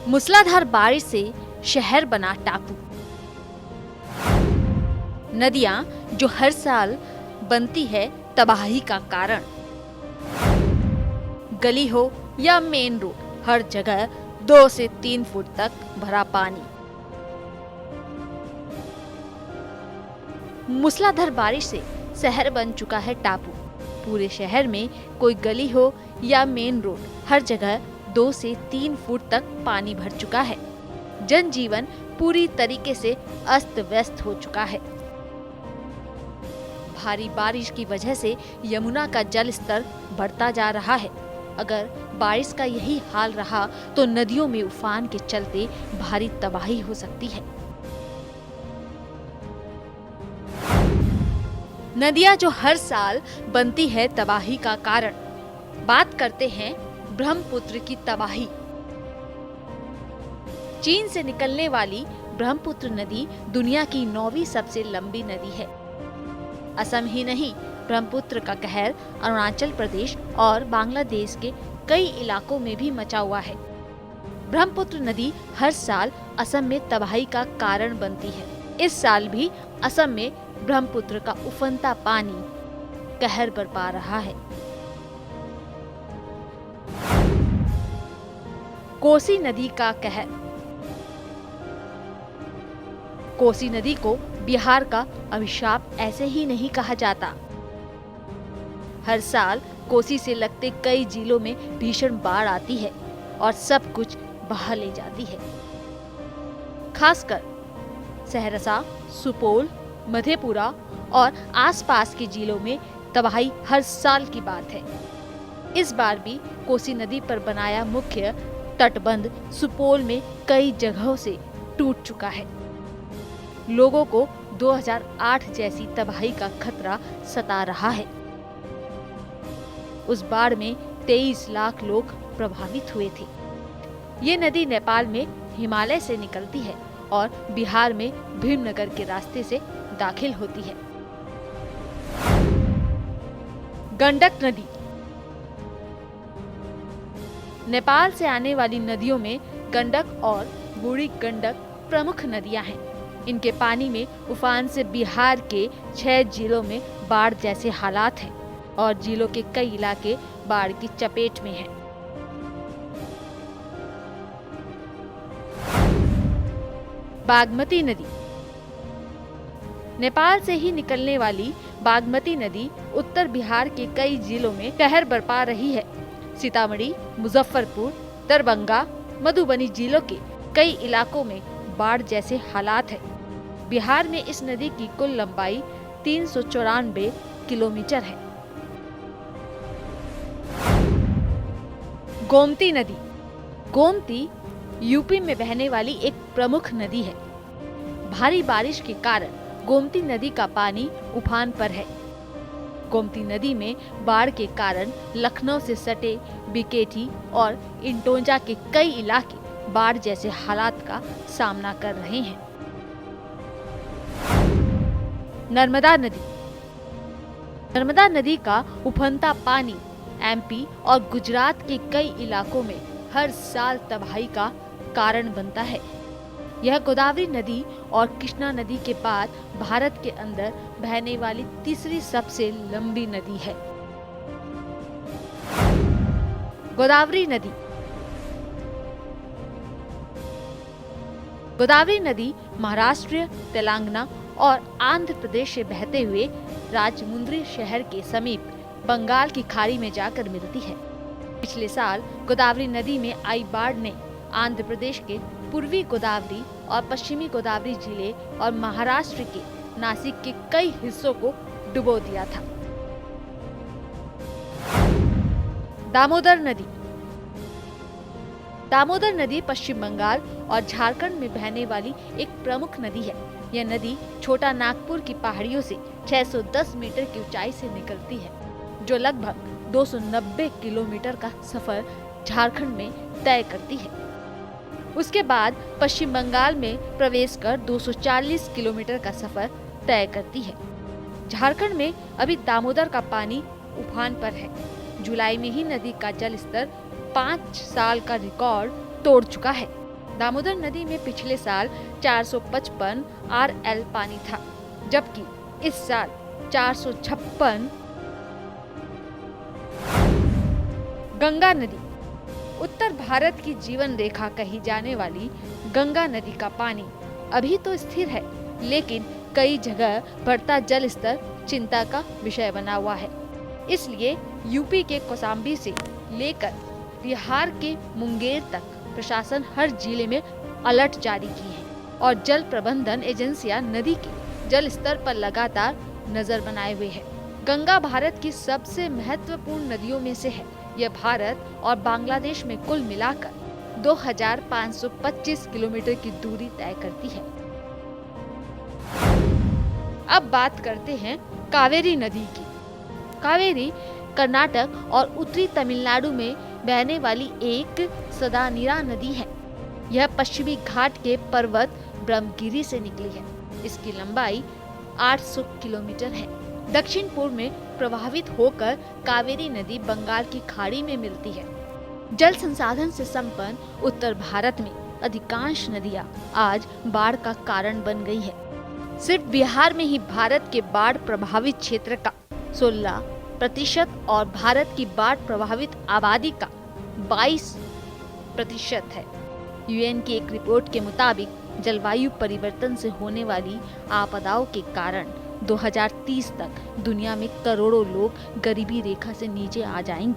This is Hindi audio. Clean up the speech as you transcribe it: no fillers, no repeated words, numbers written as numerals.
मूसलाधार बारिश से शहर बना टापू। नदियां जो हर साल बनती है तबाही का कारण। गली हो या मेन रोड, हर जगह 2 से 3 फुट तक भरा पानी। मूसलाधार बारिश से शहर बन चुका है टापू। पूरे शहर में कोई गली हो या मेन रोड, हर जगह 2 से 3 फुट तक पानी भर चुका है। जनजीवन पूरी तरीके से अस्त व्यस्त हो चुका है। भारी बारिश की वजह से यमुना का जल स्तर बढ़ता जा रहा है। अगर बारिश का यही हाल रहा तो नदियों में उफान के चलते भारी तबाही हो सकती है। नदियां जो हर साल बनती है तबाही का कारण। बात करते हैं ब्रह्मपुत्र की तबाही। चीन से निकलने वाली ब्रह्मपुत्र नदी दुनिया की 9वीं सबसे लंबी नदी है। असम ही नहीं, ब्रह्मपुत्र का कहर अरुणाचल प्रदेश और बांग्लादेश के कई इलाकों में भी मचा हुआ है। ब्रह्मपुत्र नदी हर साल असम में तबाही का कारण बनती है। इस साल भी असम में ब्रह्मपुत्र का उफनता पानी कहर बरपा रहा है। कोसी नदी का कहर। कोसी नदी को बिहार का अभिशाप ऐसे ही नहीं कहा जाता। हर साल कोसी से लगते कई जिलों में भीषण बाढ़ आती है और सब कुछ बहा ले जाती है। खासकर सहरसा, सुपौल, मधेपुरा और आसपास के जिलों में तबाही हर साल की बात है। इस बार भी कोसी नदी पर बनाया मुख्य तटबंध सुपौल में कई जगहों से टूट चुका है। लोगों को 2008 जैसी तबाही का खतरा सता रहा है। उस बाढ़ में 23 लाख लोग प्रभावित हुए थे। ये नदी नेपाल में हिमालय से निकलती है और बिहार में भीमनगर के रास्ते से दाखिल होती है। गंडक नदी। नेपाल से आने वाली नदियों में गंडक और बूढ़ी गंडक प्रमुख नदियां हैं। इनके पानी में उफान से बिहार के 6 जिलों में बाढ़ जैसे हालात हैं और जिलों के कई इलाके बाढ़ की चपेट में हैं। बागमती नदी। नेपाल से ही निकलने वाली बागमती नदी उत्तर बिहार के कई जिलों में कहर बरपा रही है। सीतामढ़ी, मुजफ्फरपुर, दरभंगा, मधुबनी जिलों के कई इलाकों में बाढ़ जैसे हालात हैं। बिहार में इस नदी की कुल लंबाई 394 किलोमीटर है। गोमती नदी। गोमती यूपी में बहने वाली एक प्रमुख नदी है। भारी बारिश के कारण गोमती नदी का पानी उफान पर है। गोमती नदी में बाढ़ के कारण लखनऊ से सटे बीकेटी और इंटोंजा के कई इलाके बाढ़ जैसे हालात का सामना कर रहे हैं। नर्मदा नदी। नर्मदा नदी का उफनता पानी एमपी और गुजरात के कई इलाकों में हर साल तबाही का कारण बनता है। यह गोदावरी नदी और कृष्णा नदी के बाद भारत के अंदर बहने वाली तीसरी सबसे लंबी नदी है। गोदावरी नदी। गोदावरी नदी महाराष्ट्र, तेलंगाना और आंध्र प्रदेश से बहते हुए राजमुंद्री शहर के समीप बंगाल की खाड़ी में जाकर मिलती है। पिछले साल गोदावरी नदी में आई बाढ़ ने आंध्र प्रदेश के पूर्वी गोदावरी और पश्चिमी गोदावरी जिले और महाराष्ट्र के नासिक के कई हिस्सों को डुबो दिया था। दामोदर नदी। दामोदर नदी पश्चिम बंगाल और झारखंड में बहने वाली एक प्रमुख नदी है। यह नदी छोटा नागपुर की पहाड़ियों से 610 मीटर की ऊंचाई से निकलती है, जो लगभग 290 किलोमीटर का सफर झारखंड में तय करती है। उसके बाद पश्चिम बंगाल में प्रवेश कर 240 किलोमीटर का सफर तय करती है। झारखंड में अभी दामोदर का पानी उफान पर है। जुलाई में ही नदी का जल स्तर 5 साल का रिकॉर्ड तोड़ चुका है। दामोदर नदी में पिछले साल 455 RL पानी था, जबकि इस साल 456। गंगा नदी। उत्तर भारत की जीवन रेखा कही जाने वाली गंगा नदी का पानी अभी तो स्थिर है, लेकिन कई जगह बढ़ता जल स्तर चिंता का विषय बना हुआ है। इसलिए यूपी के कौशाम्बी से लेकर बिहार के मुंगेर तक प्रशासन हर जिले में अलर्ट जारी की है और जल प्रबंधन एजेंसियां नदी के जल स्तर पर लगातार नजर बनाए हुए है। गंगा भारत की सबसे महत्वपूर्ण नदियों में से है। यह भारत और बांग्लादेश में कुल मिलाकर 2525 किलोमीटर की दूरी तय करती है। अब बात करते हैं कावेरी नदी की। कावेरी कर्नाटक और उत्तरी तमिलनाडु में बहने वाली एक सदानीरा नदी है। यह पश्चिमी घाट के पर्वत ब्रह्मगिरी से निकली है। इसकी लंबाई 800 किलोमीटर है। दक्षिण पूर्व में प्रवाहित होकर कावेरी नदी बंगाल की खाड़ी में मिलती है। जल संसाधन से संपन्न उत्तर भारत में अधिकांश नदियां आज बाढ़ का कारण बन गई है। सिर्फ बिहार में ही भारत के बाढ़ प्रभावित क्षेत्र का 16% और भारत की बाढ़ प्रभावित आबादी का 22% है। यूएन की एक रिपोर्ट के मुताबिक जलवायु परिवर्तन से होने वाली आपदाओं के कारण 2030 तक दुनिया में करोड़ों लोग गरीबी रेखा से नीचे आ जाएंगे।